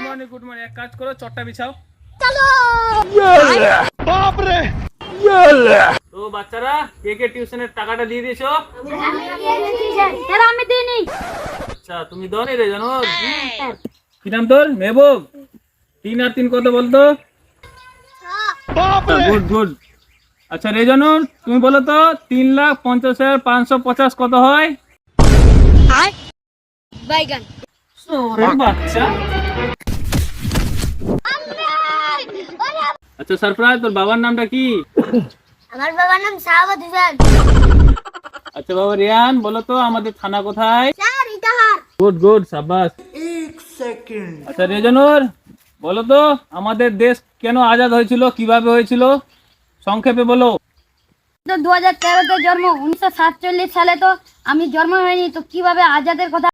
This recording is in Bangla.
Good morning. এক কাজ করো, চটটা বিছাও। তো বাচ্চারা কে কে টিউশনের টাকাটা দিয়ে দিয়েছো? আমি দিইনি। আচ্ছা, তুমি দাও নি রে জানো? কি নাম তোর? মেহবুব। 3 আর 3 কত বলতো? Good good. আচ্ছা রেজানুর, তুমি বলো তো 3,50,550 কত হয়? বাইগান। ওরে বাচ্চা। আচ্ছা সারপ্রাইজ, তোর বাবার নামটা কি? আমার বাবার নাম সাহাবাত হোসেন। আচ্ছা বাবা রিয়ান, বলো তো আমাদের থানা কোথায়? স্যার ইটাহার। গুড গুড, সাবাস। 1 সেকেন্ড। আচ্ছা রেজানুর, বলো তো আমাদের দেশ কেন আজাদ হয়েছিল, কিভাবে হয়েছিল, সংক্ষেপে বলো। 2013 তে জন্ম, 1947 সালে তো আমি জন্ম হয়নি, তো কিভাবে আজাদের কথা